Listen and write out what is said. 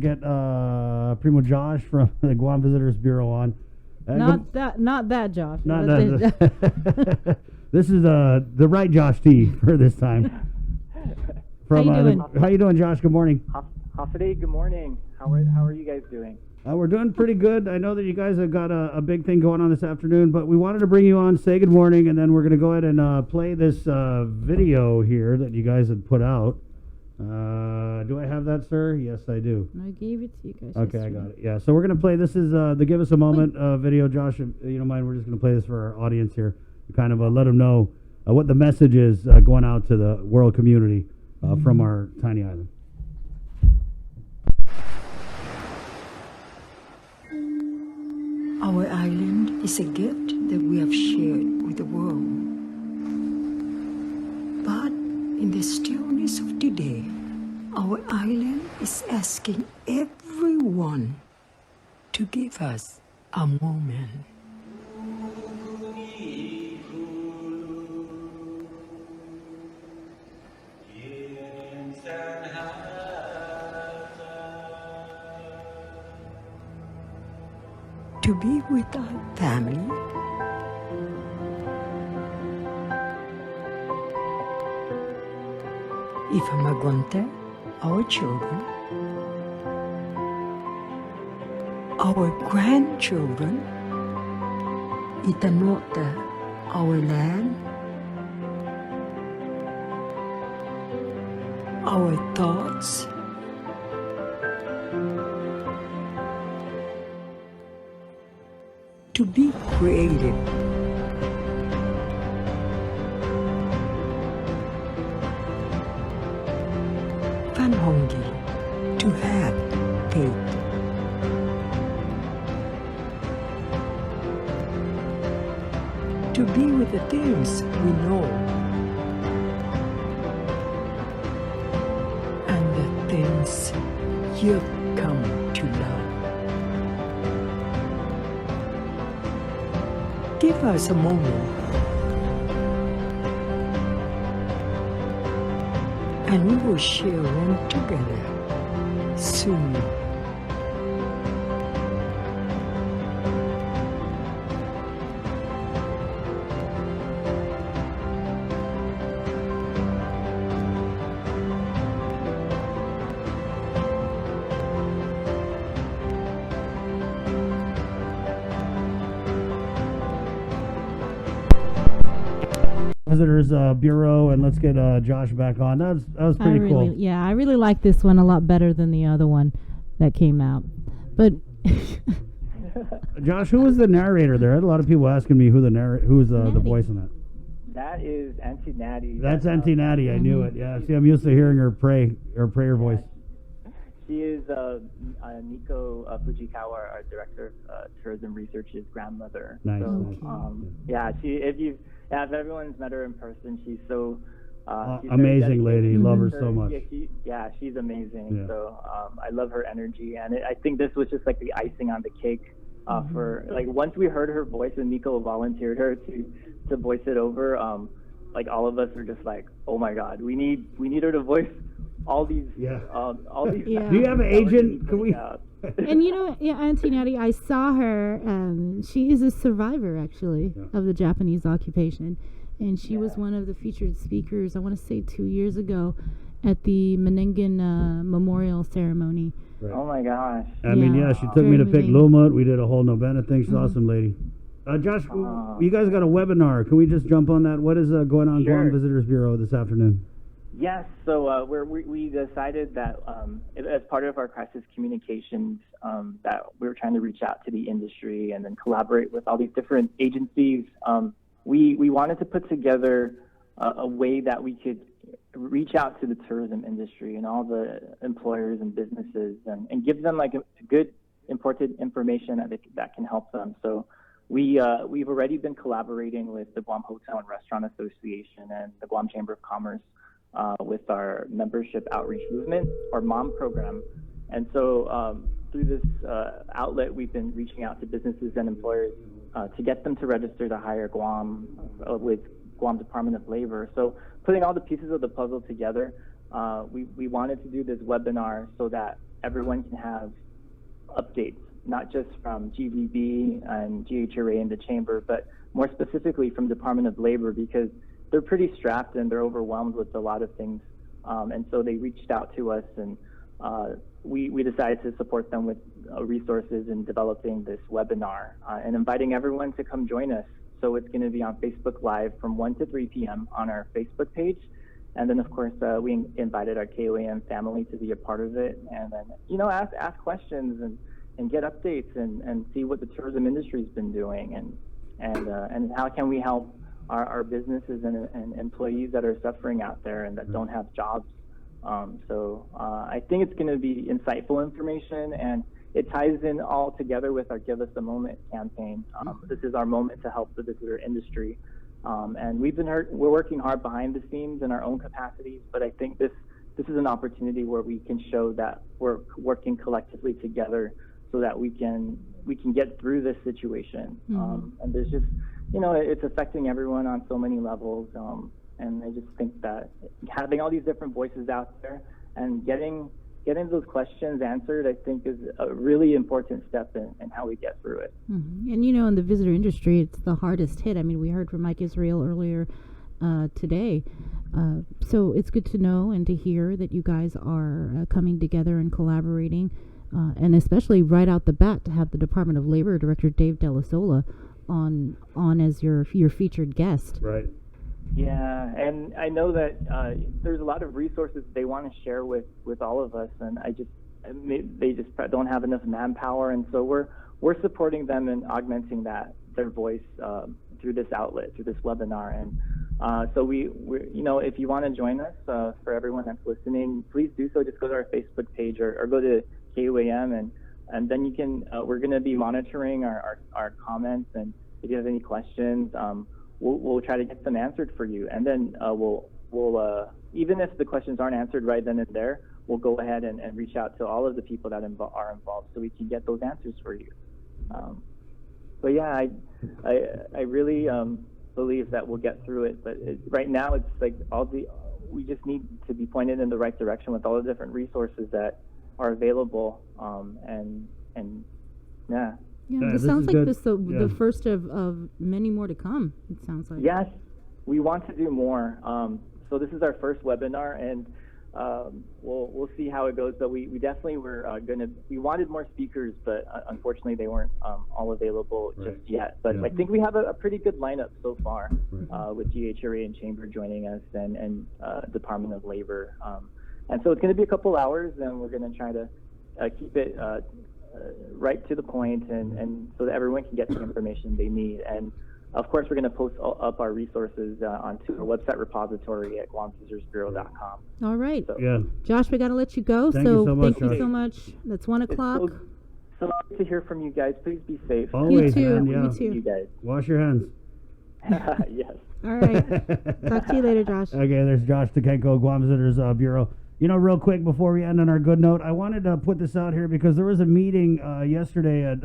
get Primo Josh from the Guam Visitors Bureau on. Not that Josh. Not that. This is the right Josh T for this time. From, how you doing? How you doing, Josh? Good morning. Hafide, good morning. How are you guys doing? We're doing pretty good. I know that you guys have got a big thing going on this afternoon, but we wanted to bring you on, say good morning, and then we're going to go ahead and play this video here that you guys had put out. Do I have that, sir? Yes, I do. I gave it to you guys. Okay, yesterday. I got it. Yeah, so we're going to play. This is the Give Us a Moment video. Josh, if you don't mind, we're just going to play this for our audience here to kind of let them know what the message is going out to the world community from our tiny island. Our island is a gift that we have shared with the world. But in the stillness of today, our island is asking everyone to give us a moment. To be with our family, Ifamagonte, our children, our grandchildren, Itanota, our land, our thoughts, to be creative, Fanhongi, to have faith, to be with the things we know and the things you've come to love. Give us a moment, and we will share one together soon. Visitors Bureau, and let's get Josh back on. That was pretty cool. Yeah, I really like this one a lot better than the other one that came out. But Josh, who was the narrator there? I had a lot of people asking me who was the voice in that. That is Auntie Natty. That's Auntie Natty. I knew it. Yeah. See, I'm used to hearing her prayer voice. She is Nico Fujikawa, our director of tourism research's grandmother. Nice. So, yeah, if everyone's met her in person, she's so she's amazing lady. Love her so much. Yeah, she's amazing. Yeah. So I love her energy, and I think this was just like the icing on the cake for like once we heard her voice and Nico volunteered her to voice it over. Like all of us were just like, oh my God, we need her to voice all these. Yeah. All these. Yeah. Do you have an agent? Can we? And you know, yeah, Auntie Natty, I saw her. She is a survivor, actually, of the Japanese occupation, and she was one of the featured speakers. I want to say 2 years ago, at the Menengan Memorial Ceremony. Right. Oh my gosh. I mean, she took me to pick Lumut. We did a whole Novena thing. She's awesome lady. Josh, you guys got a webinar. Can we just jump on that? What is going on Sure. Guam Visitors Bureau this afternoon? Yes, so we decided that as part of our crisis communications, that we were trying to reach out to the industry and then collaborate with all these different agencies. We wanted to put together a way that we could reach out to the tourism industry and all the employers and businesses and give them like a good, important information that can help them. So we've already been collaborating with the Guam Hotel and Restaurant Association and the Guam Chamber of Commerce with our membership outreach movement, or MOM program. And so through this outlet, we've been reaching out to businesses and employers to get them to register to hire Guam with Guam Department of Labor. So putting all the pieces of the puzzle together, we wanted to do this webinar so that everyone can have updates, not just from GVB and GHRA and the chamber, but more specifically from Department of Labor, because they're pretty strapped and they're overwhelmed with a lot of things. And so they reached out to us, and we decided to support them with resources in developing this webinar and inviting everyone to come join us. So it's going to be on Facebook Live from 1 to 3 p.m. on our Facebook page. And then, of course, we invited our KOAM family to be a part of it, and then, you know, ask questions and get updates and see what the tourism industry's been doing, and how can we help our businesses and employees that are suffering out there and that don't have jobs. So I think it's going to be insightful information, and it ties in all together with our Give Us a Moment campaign. This is our moment to help the visitor industry. And we're working hard behind the scenes in our own capacities, but I think this is an opportunity where we can show that we're working collectively together so that we can get through this situation. And there's just, you know, it's affecting everyone on so many levels. And I just think that having all these different voices out there and getting those questions answered, I think, is a really important step in how we get through it. And, you know, in the visitor industry, it's the hardest hit. I mean, we heard from Mike Israel earlier today. So it's good to know and to hear that you guys are coming together and collaborating, and especially right out the bat to have the Department of Labor Director Dave Delasola on as your featured guest. Right. Yeah, and I know that there's a lot of resources they want to share with all of us, and they just don't have enough manpower, and so we're supporting them and augmenting their voice through this outlet, through this webinar. And so we you know, if you want to join us, for everyone that's listening, please do so. Just go to our Facebook page or go to KUAM, and then you can. We're going to be monitoring our comments, and if you have any questions, we'll try to get them answered for you. And then we'll even if the questions aren't answered right then and there, we'll go ahead and reach out to all of the people that are involved so we can get those answers for you. But yeah, I really believe that we'll get through it. But right now, it's like we just need to be pointed in the right direction with all the different resources that are available. And yeah. Yeah, it sounds like the first of many more to come, it sounds like. Yes, we want to do more. So this is our first webinar, and we'll see how it goes. But we definitely were we wanted more speakers, but unfortunately they weren't all available just yet. But I think we have a pretty good lineup so far, with GHRA and Chamber joining us, and Department of Labor. And so it's going to be a couple hours, and we're going to try to keep it right to the point, and so that everyone can get the information they need. And of course, we're going to post up our resources onto our website repository at GuamVisitorSbureau.com. All right. So, Josh, we got to let you go. Thank you so much. That's 1 o'clock. So good to hear from you guys. Please be safe. Always, you too. man, yeah. You too. You guys. Wash your hands. Yes. All right. Talk to you later, Josh. Okay, there's Josh Tekenko, Guam Visitors Bureau. You know, real quick before we end on our good note, I wanted to put this out here because there was a meeting yesterday at